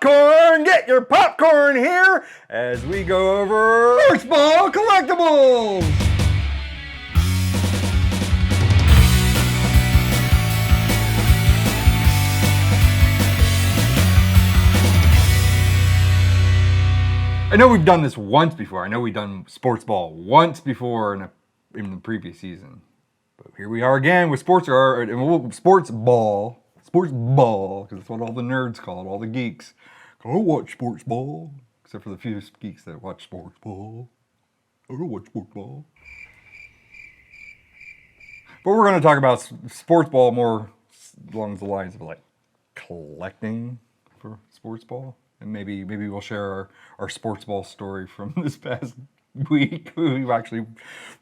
popcorn! Get your popcorn here as we go over Sportsball collectibles! I know we've done this once before. I know we've done Sportsball once before in the previous season. But here we are again with Sportsball, because that's what all the nerds call it, all the geeks. I don't watch Sportsball, except for the few geeks that watch Sportsball. I don't watch Sportsball. But we're going to talk about Sportsball more along the lines of like collecting for Sportsball. And maybe we'll share our Sportsball story from this past week. We actually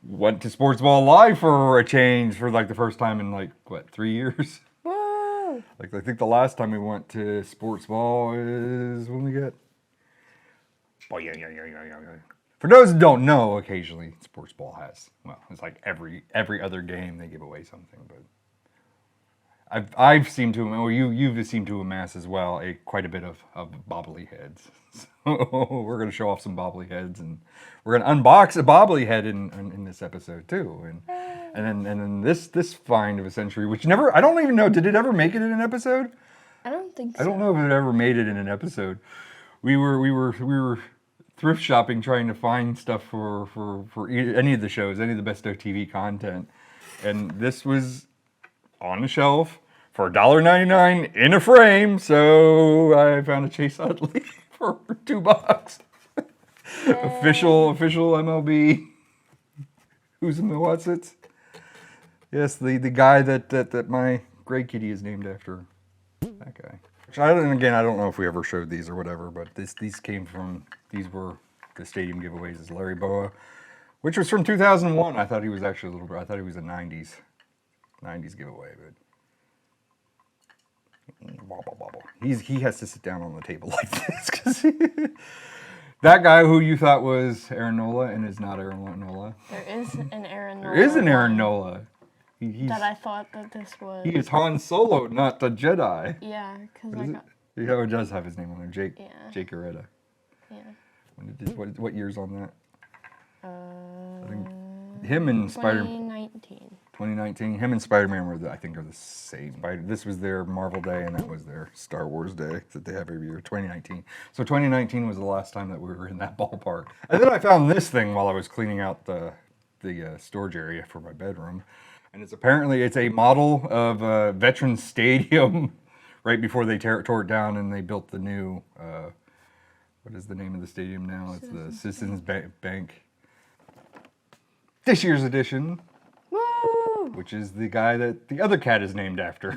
went to Sportsball live for a change for like the first time in like, what, 3 years? Woo! Like I think the last time we went to Sportsball is when we get... Oh, yeah. For those who don't know, occasionally Sportsball has, well, it's like every other game they give away something, but... I've seemed to, or you've seemed to amass as well quite a bit of bobbleheads. So we're going to show off some bobbleheads, and we're going to unbox a bobblehead in this episode too. And then this find of a century, which I don't even know, did it ever make it in an episode? I don't think so. I don't know if it ever made it in an episode. We were thrift shopping trying to find stuff for any of the shows, any of the Bestow TV content, and this was on the shelf for $1.99 in a frame, so I found a Chase Utley for $2. Official MLB. Who's in the what's it? Yes, the guy that my gray kitty is named after. That guy. I don't know if we ever showed these or whatever, but these were the stadium giveaways as Larry Boa, which was from 2001. I thought he was actually I thought he was a 90s giveaway, but he has to sit down on the table like this because that guy who you thought was Aaron Nola and is not Aaron Nola. There is an Aaron Nola. There is an Aaron Nola. That I thought that this was. He is Han Solo, not the Jedi. Yeah, because I got. Yeah, it does have his name on there, Jake. Yeah. Jake Areta. Yeah. What year's on that? I think him and Spider-Man. 2019. Him and Spider-Man were, I think, are the same. This was their Marvel Day, and that was their Star Wars Day that they have every year, 2019. So 2019 was the last time that we were in that ballpark. And then I found this thing while I was cleaning out the storage area for my bedroom. And it's a model of a Veterans Stadium right before they tore it down and they built the new, what is the name of the stadium now? It's the Citizens Bank. This year's edition. Woo! Which is the guy that the other cat is named after.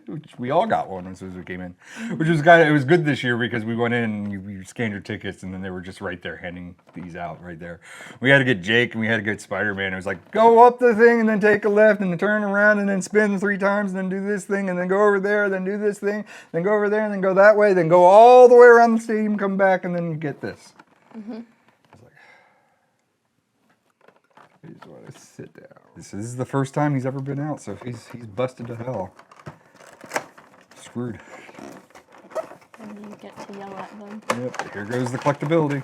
Which we all got one as soon as we came in. Which was it was good this year because we went in and you scanned your tickets and then they were just right there handing these out right there. We had to get Jake and we had to get Spider-Man. It was like, go up the thing and then take a left and then turn around and then spin 3 times and then do this thing and then go over there, then do this thing, then go over there and then go that way, then go all the way around the stadium, come back and then you get this. Mm-hmm. I just want to sit down. This is the first time he's ever been out, so he's busted to hell. Screwed. And you get to yell at them. Yep, here goes the collectability.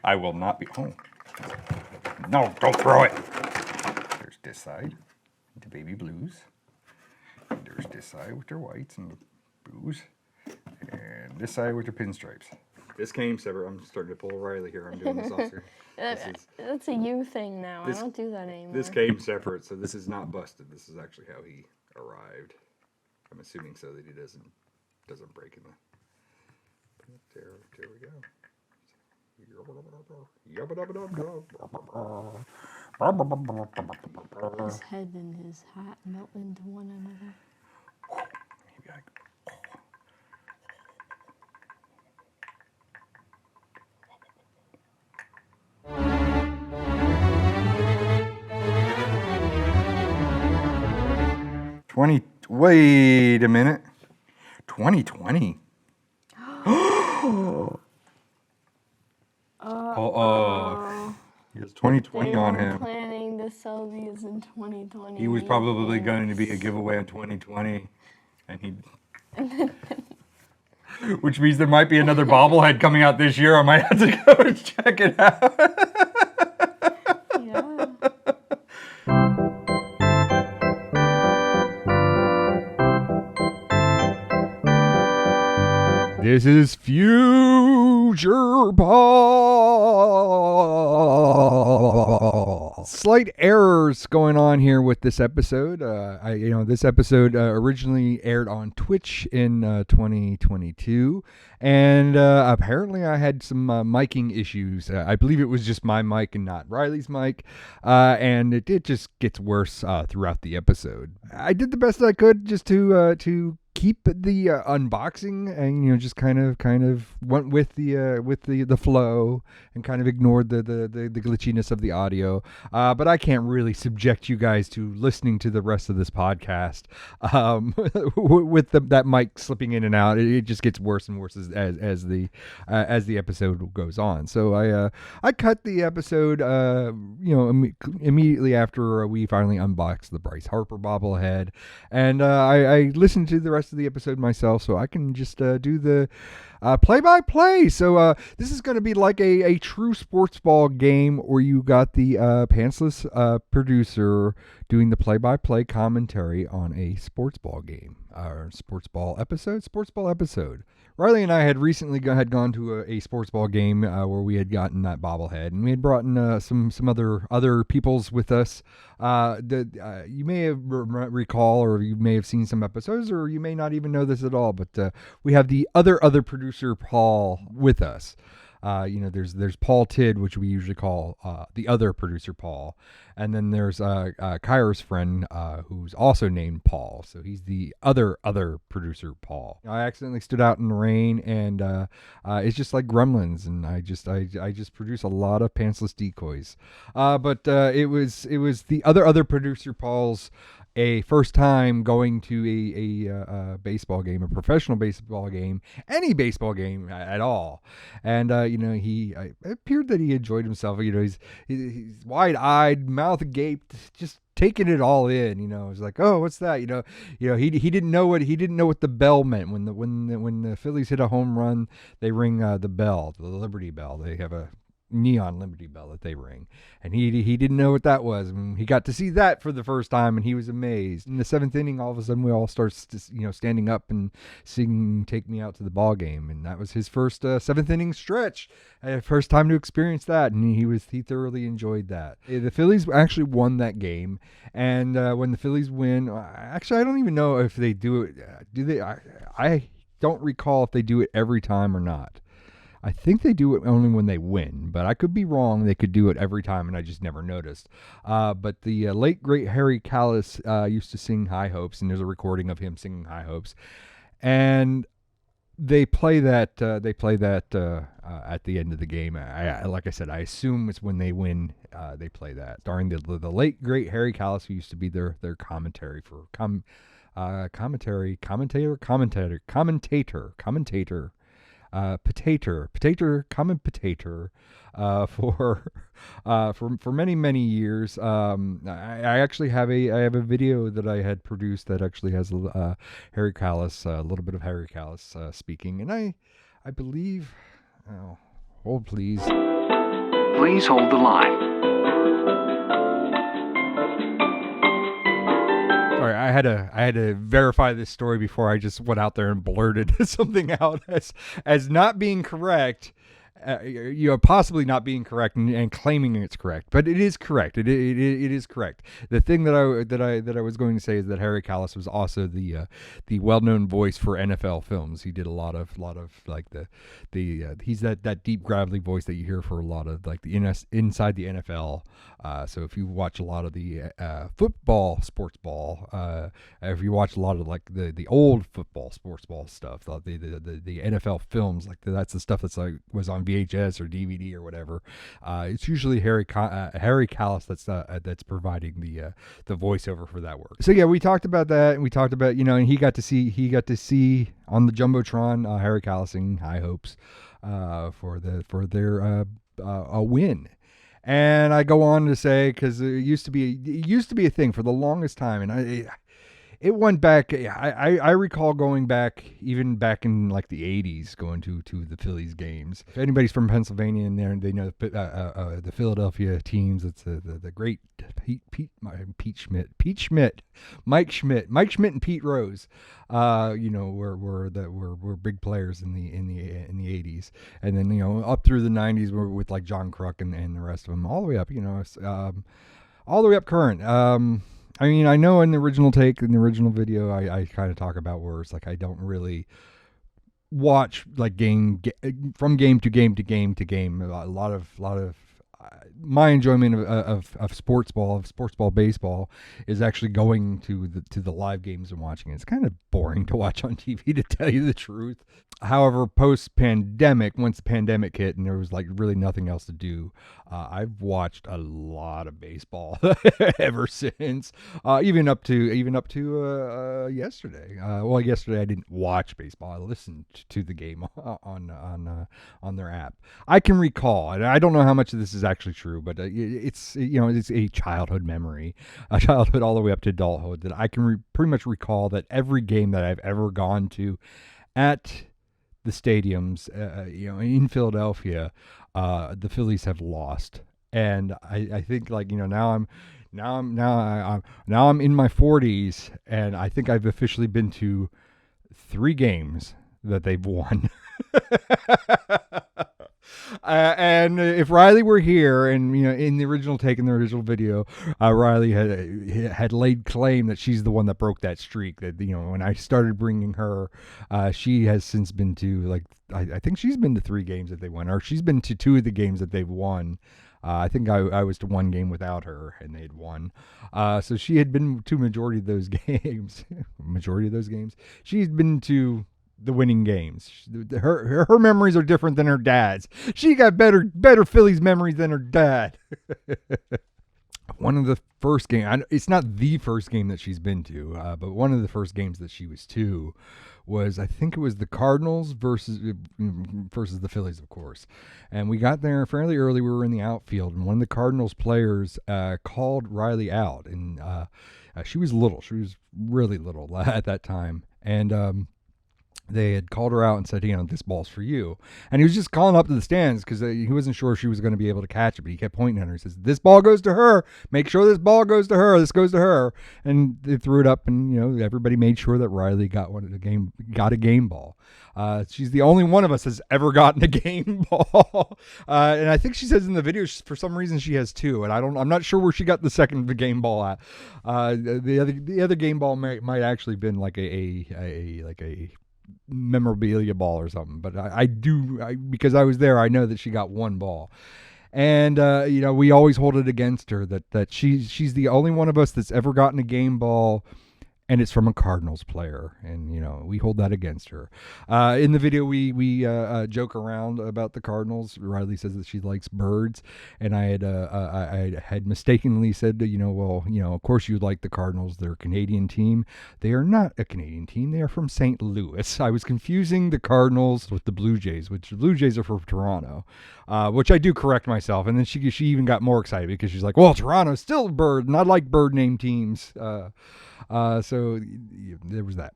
I will not be home. No, don't throw it. There's this side, the baby blues. And there's this side with their whites and blues, and this side with the pinstripes. This came separate. I'm starting to pull a Rylie here. I'm doing this Oscar. That's a you thing now. I don't do that anymore. This came separate, so this is not busted. This is actually how he arrived. I'm assuming so that he doesn't break in the. There we go. His head and his hat melt into one another. 20. Wait a minute. 2020. Uh-oh. He has 2020 They on were him. planning to sell these in 2020. He was probably going to be a giveaway in 2020, and he. Which means there might be another bobblehead coming out this year. I might have to go and check it out. Yeah. This is Future Paul. Slight errors going on here with this episode. This episode originally aired on Twitch in 2022, and apparently I had some miking issues. I believe it was just my mic and not Riley's mic, and it just gets worse throughout the episode. I did the best I could just to keep the unboxing, and just kind of went with the flow and kind of ignored the glitchiness of the audio. But I can't really subject you guys to listening to the rest of this podcast with that mic slipping in and out. It just gets worse and worse as the episode goes on. So I cut the episode immediately after we finally unboxed the Bryce Harper bobblehead, and I listened to the rest of the episode myself, so I can just do the play-by-play. So this is going to be like a true sports ball game where you got the Pantsless producer doing the play-by-play commentary on a sports ball game, or sports ball episode. Riley and I had recently gone to a sports ball game where we had gotten that bobblehead, and we had brought in some other peoples with us. You may have recall, or you may have seen some episodes, or you may not even know this at all. But we have the other producer Paul with us. There's Paul Tidd, which we usually call the other producer Paul, and then there's Kyra's friend who's also named Paul, so he's the other producer Paul. I accidentally stood out in the rain, and it's just like Gremlins, and I just produce a lot of pantsless decoys. But it was the other producer Paul's a first time going to a baseball game, a professional baseball game, any baseball game at all. And, it appeared that he enjoyed himself. He's wide-eyed, mouth gaped, just taking it all in. It was like, oh, what's that? He didn't know what the bell meant. When the Phillies hit a home run, they ring the bell, the Liberty Bell. They have a neon Liberty Bell that they ring, and he didn't know what that was, and he got to see that for the first time, and he was amazed. In the seventh inning, all of a sudden we all start standing up and singing "Take Me Out to the Ball Game," and that was his first seventh inning stretch, first time to experience that, and he thoroughly enjoyed that. The Phillies actually won that game, and when the Phillies win, actually I don't even know if they do it. Do they? I don't recall if they do it every time or not. I think they do it only when they win, but I could be wrong. They could do it every time, and I just never noticed. But the late, great Harry Callis used to sing High Hopes, and there's a recording of him singing High Hopes. And they play that at the end of the game. Like I said, I assume it's when they win, they play that. Starring the late, great Harry Callis, who used to be their commentator, commentator, common potato, for many years. I actually have a video that I had produced that actually has Harry Callis, a little bit of Harry Callis speaking, and I believe. Oh, hold please. Please hold the line. Sorry, I had to verify this story before I just went out there and blurted something out as not being correct. Possibly not being correct and claiming it's correct, but it is correct. It is correct. The thing that I was going to say is that Harry Callis was also the well-known voice for NFL films. He did a lot of like he's that deep gravelly voice that you hear for a lot of like the inside the NFL. So if you watch a lot of the football, sports ball, if you watch a lot of like the old football, sports ball stuff, the NFL films, like that's the stuff that's like was on VHS or DVD or whatever. It's usually Harry Callis that's providing the voiceover for that work. So yeah, we talked about that, and we talked about and he got to see on the jumbotron Harry Callis singing High Hopes for their a win. And I go on to say, because it used to be a thing for the longest time, and it went back. I recall going back, even back in like the 80s, going to the Phillies games. If anybody's from Pennsylvania in there, they know the Philadelphia teams. It's the great Mike Schmidt, Mike Schmidt, and Pete Rose. Were big players in the 80s, and then up through the 90s were with like John Kruk and the rest of them, all the way up. All the way up current. I mean, I know in the original video, I kind of talk about where it's like I don't really watch like from game to game to game to game. A lot of my enjoyment of sportsball baseball is actually going to the live games and watching it. It's kind of boring to watch on TV, to tell you the truth. However, post-pandemic, once the pandemic hit and there was like really nothing else to do, I've watched a lot of baseball ever since. Even up to yesterday. Yesterday I didn't watch baseball. I listened to the game on their app. I can recall, and I don't know how much of this is actually true, but it's a childhood memory, a childhood all the way up to adulthood, that I can pretty much recall that every game that I've ever gone to at the stadiums, in Philadelphia, the Phillies have lost, and I think like now I'm in my 40s, and I think I've officially been to 3 games that they've won. And if Rylie were here, and in the original take, in the original video, Rylie had laid claim that she's the one that broke that streak. That when I started bringing her, she has since been to like I think she's been to 3 games that they won, or she's been to 2 of the games that they've won. I think I was to 1 game without her, and they'd won. So she had been to majority of those games. She's been to the winning games. Her memories are different than her dad's. She got better Phillies memories than her dad. One of the first game, it's not the first game that she's been to, but one of the first games that she was to was, I think it was the Cardinals versus the Phillies, of course. And we got there fairly early. We were in the outfield, and one of the Cardinals players called Rylie out, and she was little. She was really little at that time, and they had called her out and said, this ball's for you. And he was just calling up to the stands because he wasn't sure if she was going to be able to catch it, but he kept pointing at her. He says, this ball goes to her. Make sure this ball goes to her. This goes to her. And they threw it up, and, everybody made sure that Rylie got a game ball. She's the only one of us has ever gotten a game ball. And I think she says in the video, for some reason, she has 2. And I'm not sure where she got the second game ball at. The other game ball might actually been like a memorabilia ball or something, but I because I was there, I know that she got 1 ball, and we always hold it against her that she's the only one of us that's ever gotten a game ball, and it's from a Cardinals player, and we hold that against her. In the video, we joke around about the Cardinals. Rylie says that she likes birds, and I had mistakenly said, of course you like the Cardinals. They're a Canadian team. They are not a Canadian team. They are from St. Louis. I was confusing the Cardinals with the Blue Jays, which the Blue Jays are from Toronto, which I do correct myself. And then she even got more excited because she's like, well, Toronto's still a bird, and I like bird name teams. So there was that.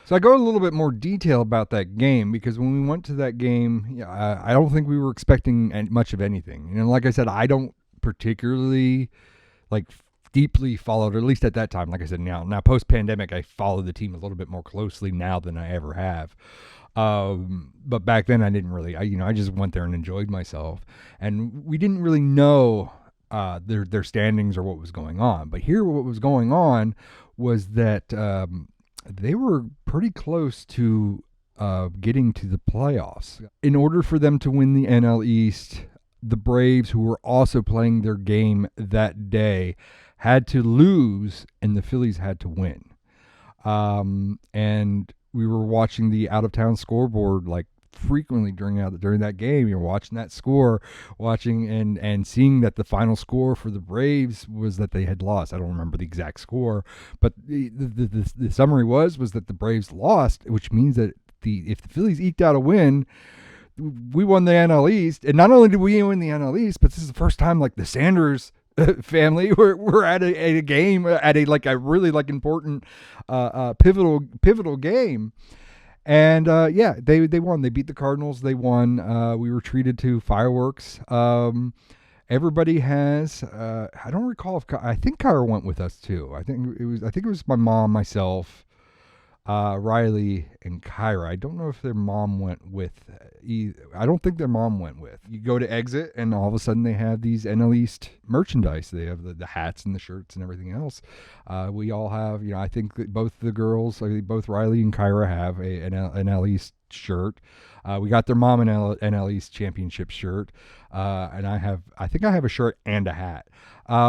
So I go a little bit more detail about that game, because when we went to that game, I don't think we were expecting much of anything. Like I said, I don't particularly deeply followed, or at least at that time. Like I said, now post-pandemic, I follow the team a little bit more closely now than I ever have. But back then I didn't really, I just went there and enjoyed myself, and we didn't really know their standings or what was going on. But here, what was going on was that they were pretty close to getting to the playoffs. In order for them to win the NL East, the Braves, who were also playing their game that day, had to lose, and the Phillies had to win. And we were watching the out-of-town scoreboard frequently during that game. You're watching that score, and seeing that the final score for the Braves was that they had lost. I don't remember the exact score, but the summary was that the Braves lost, which means that if the Phillies eked out a win, we won the NL East, and not only did we win the NL East, but this is the first time like the Sanders family were at a game at a really important pivotal game. And yeah, they won. They beat the Cardinals. They won. We were treated to fireworks. Everybody has. I don't recall if I think Kyra went with us too. I think it was my mom, myself, Rylie, and Kyra. I don't know if their mom went with either. I don't think their mom went with. You go to exit, and all of a sudden they have these NL East merchandise. They have the hats and the shirts and everything else. We all have. I think that both the girls, both Rylie and Kyra, have an NL East shirt. We got their mom an NL East championship shirt, and I think I have a shirt and a hat,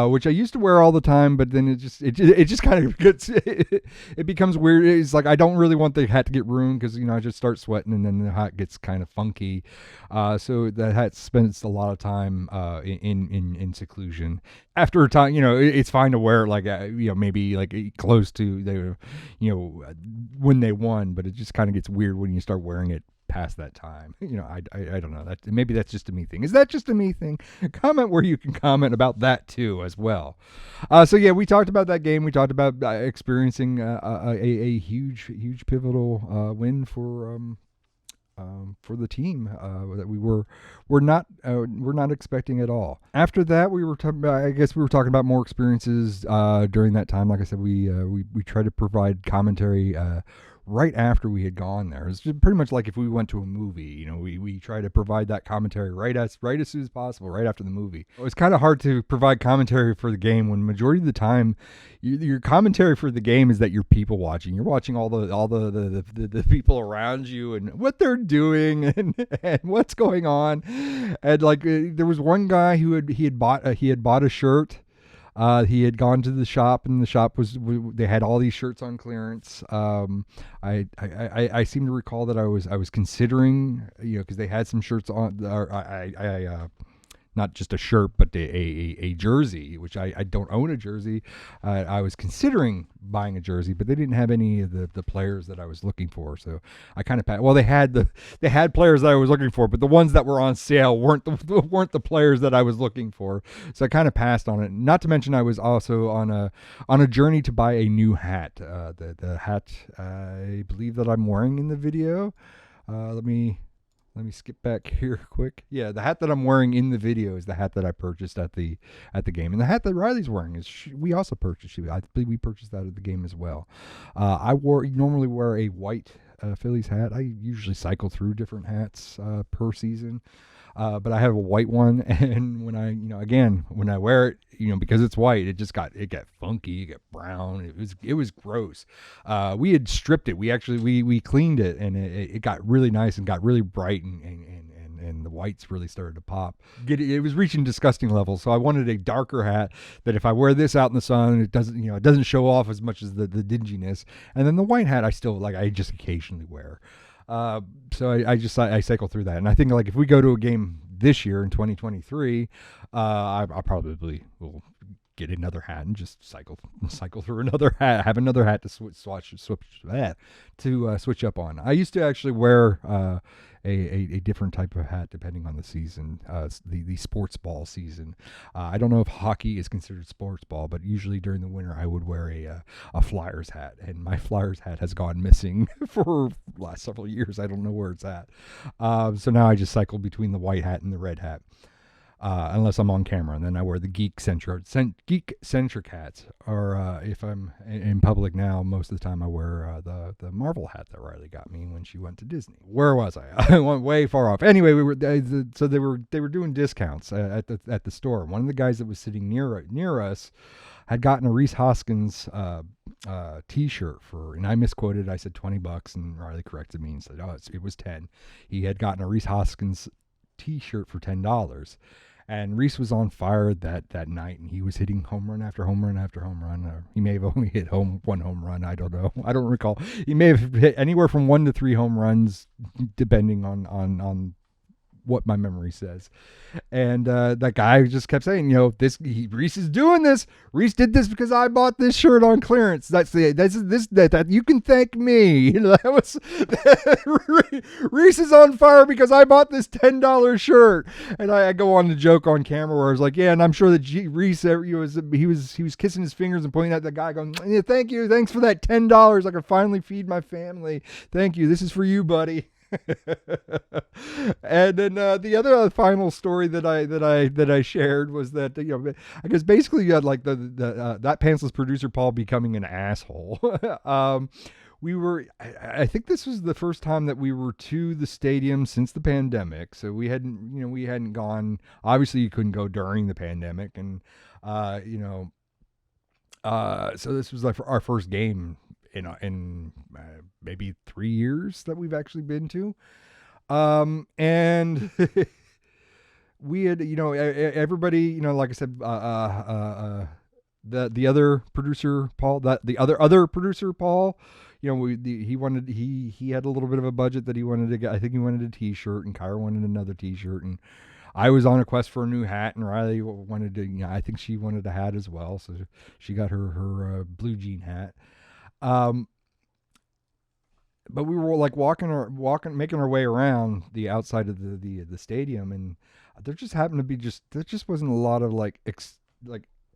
which I used to wear all the time, but then it just kind of gets it becomes weird. It's like I don't really want the hat to get ruined because I just start sweating and then the hat gets kind of funky. So the hat spends a lot of time in seclusion. After a time, it's fine to wear it maybe like close to when they won, but it just kind of gets weird when you start wearing it past that time. I don't know. Maybe that's just a me thing. Is that just a me thing? Comment where you can comment about that too as well. So yeah, we talked about that game. We talked about experiencing a huge pivotal win for the team that we're not expecting at all. After that, we were talking about more experiences during that time. Like I said, we tried to provide commentary right after we had gone there. It's pretty much like if we went to a movie. We try to provide that commentary right as soon as possible, right after the movie. It was kind of hard to provide commentary for the game when majority of the time your commentary for the game is that you're people watching. You're watching all the people around you and what they're doing and what's going on. And there was one guy who had bought a shirt. He had gone to the shop, and the shop they had all these shirts on clearance. I seem to recall that I was considering, because they had some shirts on. Not just a shirt, but a jersey, which I don't own a jersey. I was considering buying a jersey, but they didn't have any of the players that I was looking for. So I kind of they had players that I was looking for, but the ones that were on sale weren't the players that I was looking for. So I kind of passed on it. Not to mention I was also on a journey to buy a new hat. The hat I believe that I'm wearing in the video. Let me skip back here quick. Yeah, the hat that I'm wearing in the video is the hat that I purchased at the game, and the hat that Riley's wearing we also purchased. I believe we purchased that at the game as well. I normally wear a white Phillies hat. I usually cycle through different hats per season. But I have a white one, and when I wear it, because it's white, it got funky, it got brown. It was gross. We had stripped it. We cleaned it, and it got really nice and got really bright, and the whites really started to pop. It was reaching disgusting levels. So I wanted a darker hat that if I wear this out in the sun, it doesn't show off as much as the dinginess. And then the white hat I just occasionally wear. So I cycle through that, and I think if we go to a game this year in 2023, I probably will get another hat and just cycle through another hat, have another hat to switch up on. I used to actually wear a different type of hat depending on the season, the Sportsball season. I don't know if hockey is considered Sportsball, but usually during the winter I would wear a Flyers hat, and my Flyers hat has gone missing for the last several years. I don't know where it's at. So now I just cycle between the white hat and the red hat. Unless I'm on camera, and then I wear the geek centric hats. Or if I'm in public now, most of the time I wear the Marvel hat that Rylie got me when she went to Disney. Where was I? I went way far off. Anyway, they were doing discounts at the store. One of the guys that was sitting near us had gotten a Reese Hoskins T-shirt and I misquoted. I said $20, and Rylie corrected me and said, it was 10. He had gotten a Reese Hoskins T-shirt for $10. And Reese was on fire that night, and he was hitting home run after home run after home run. He may have only hit one home run. I don't know. I don't recall. He may have hit anywhere from 1 to 3 home runs, depending on what my memory says. And that guy just kept saying, Reese is doing this. Reese did this because I bought this shirt on clearance. That you can thank me. Reese is on fire because I bought this $10 shirt. And I go on to joke on camera where I was like, yeah, and I'm sure that Reese, he was kissing his fingers and pointing at the guy, going, yeah, thank you, thanks for that $10. I can finally feed my family. Thank you. This is for you, buddy. And then the other final story that I shared was that I guess basically you had like that Pantsless Producer Paul becoming an asshole. I think this was the first time that we were to the stadium since the pandemic. So we hadn't gone. Obviously, you couldn't go during the pandemic, and so this was like our first game in maybe 3 years that we've actually been to. And we had, everybody, like I said, the other producer Paul, the other producer Paul, he had a little bit of a budget that he wanted to get. I think he wanted a t-shirt, and Kyra wanted another t-shirt, and I was on a quest for a new hat, and Rylie wanted to, I think she wanted a hat as well. So she got her blue jean hat. But we were like making our way around the outside of the stadium, and there just happened to be there just wasn't a lot of like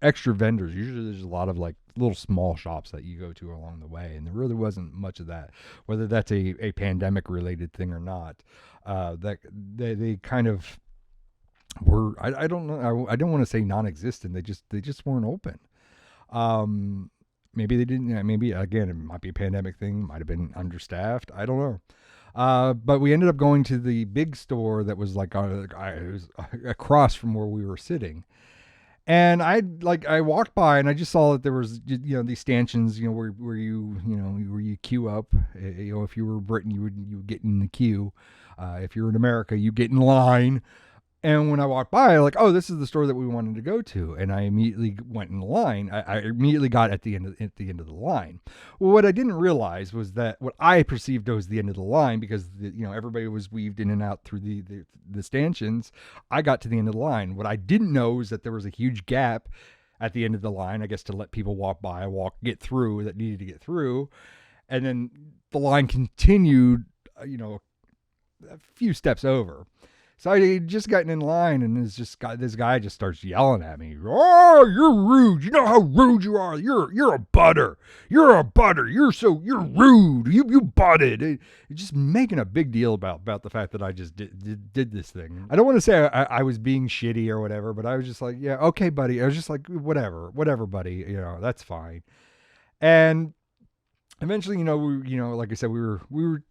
extra vendors. Usually there's a lot of like little small shops that you go to along the way, and there really wasn't much of that, whether that's a pandemic related thing or not. That they kind of were, I don't know, I don't want to say non-existent. They just weren't open. Maybe they didn't. Maybe again, it might be a pandemic thing. Might have been understaffed. I don't know. But we ended up going to the big store that was like it was across from where we were sitting. And I walked by and I just saw that there was these stanchions where you queue up. If you were Britain, you would get in the queue. If you're in America, you get in line. And when I walked by, like, oh, this is the store that we wanted to go to, and I immediately went in line. I immediately got at the end of the line. Well, what I didn't realize was that what I perceived was the end of the line, because everybody was weaved in and out through the stanchions. I got to the end of the line. What I didn't know was that there was a huge gap at the end of the line, I guess, to let people walk by, get through that needed to get through, and then the line continued, a few steps over. So I just gotten in line, and this guy just starts yelling at me. Oh, you're rude. You know how rude you are. You're a butter. You're a butter. You're rude. You butted. Just making a big deal about the fact that I just did this thing. I don't want to say I was being shitty or whatever, but I was just like, yeah, okay, buddy. I was just like, whatever, buddy. That's fine. And eventually, like I said, we were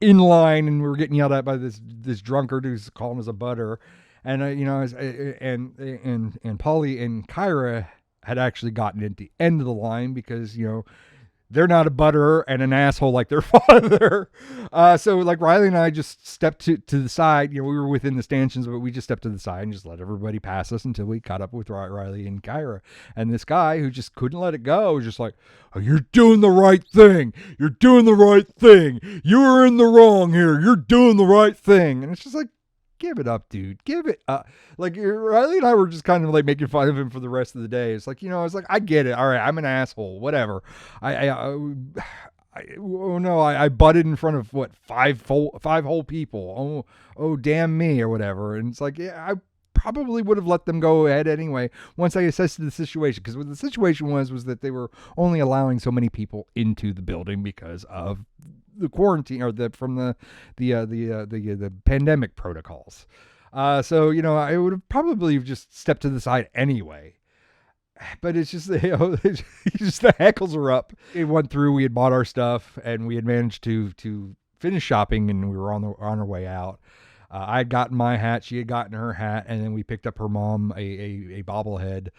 in line, and we were getting yelled at by this drunkard who's calling us a butter, and and Polly and Kyra had actually gotten at the end of the line because they're not a butter and an asshole like their father. So like Rylie and I just stepped to the side. We were within the stanchions, but we just stepped to the side and just let everybody pass us until we caught up with Rylie and Kyra. And this guy who just couldn't let it go was just like, oh, you're doing the right thing. You're doing the right thing. You were in the wrong here. You're doing the right thing. And it's just like, give it up, dude. Give it up. Like Rylie and I were just kind of like making fun of him for the rest of the day. It's like, I was like, I get it. All right, I'm an asshole. Whatever. I butted in front of five whole people. Oh, damn me or whatever. And it's like, yeah, I probably would have let them go ahead anyway once I assessed the situation, because what the situation was that they were only allowing so many people into the building because of the quarantine or the pandemic protocols. So I would have probably just stepped to the side anyway. But it's just it's just the heckles are up. It went through. We had bought our stuff, and we had managed to finish shopping, and we were on our way out. I had gotten my hat, she had gotten her hat, and then we picked up her mom a bobblehead,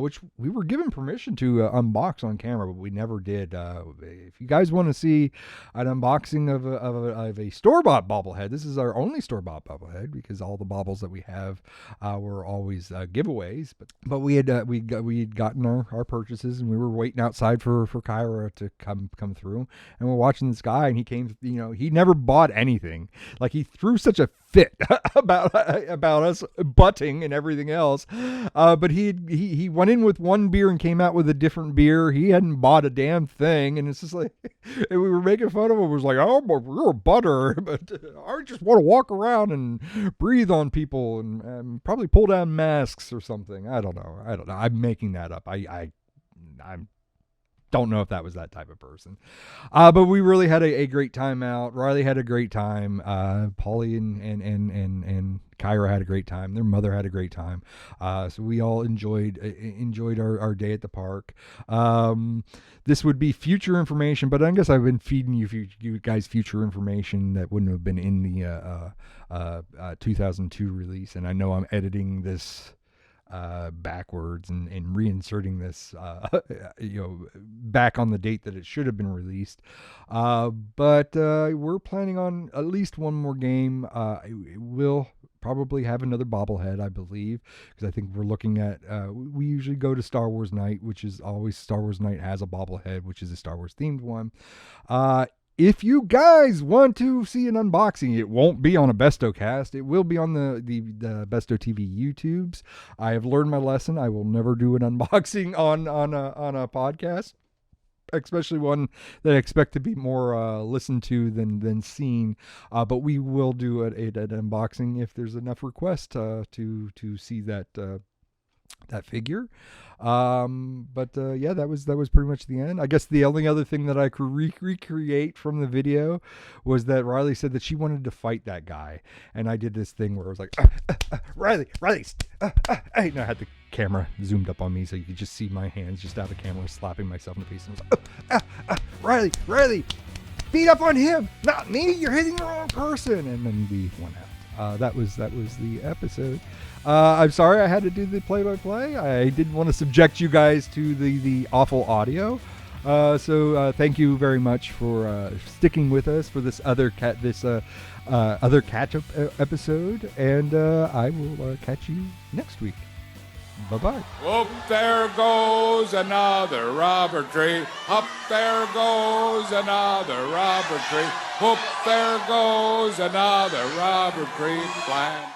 which we were given permission to unbox on camera, but we never did. If you guys want to see an unboxing of a store-bought bobblehead, this is our only store-bought bobblehead, because all the baubles that we have were always giveaways. But we had gotten our purchases, and we were waiting outside for Kyra to come through, and we're watching this guy, and he came. He never bought anything. Like, he threw such a fit about us butting and everything else. But he went in with one beer and came out with a different beer. He hadn't bought a damn thing, and it's just like and we were making fun of him. It was like, oh, you're a butter, but I just want to walk around and breathe on people and probably pull down masks or something. I don't know. I'm making that up. I don't know if that was that type of person. But we really had a great time out. Rylie had a great time. Paulie and Kyra had a great time. Their mother had a great time. So we all enjoyed our day at the park. This would be future information, but I guess I've been feeding you guys future information that wouldn't have been in the 2002 release. And I know I'm editing this backwards and reinserting this back on the date that it should have been released, but we're planning on at least one more game. We'll probably have another bobblehead, I believe, because I think we're looking at we usually go to Star Wars Night, which is always Star Wars Night has a bobblehead, which is a Star Wars themed one. If you guys want to see an unboxing, it won't be on a BestowCast. It will be on the Bestow TV YouTubes. I have learned my lesson. I will never do an unboxing on a podcast, especially one that I expect to be more listened to than seen. But we will do an unboxing if there's enough requests to see that figure. That was pretty much the end. I guess the only other thing that I could recreate from the video was that Rylie said that she wanted to fight that guy, and I did this thing where I was like, Rylie, and I had the camera zoomed up on me so you could just see my hands just out of the camera slapping myself in the face, and I was like, Rylie, beat up on him, not me, you're hitting the wrong person. And then we went out. That was the episode. I'm sorry I had to do the play-by-play. I didn't want to subject you guys to the awful audio. So thank you very much for sticking with us for this other catch-up episode, and I will catch you next week. Bye-bye. Whoop, there goes another rubber tree. Up there goes another rubber tree. Whoop, there goes another rubber tree plant.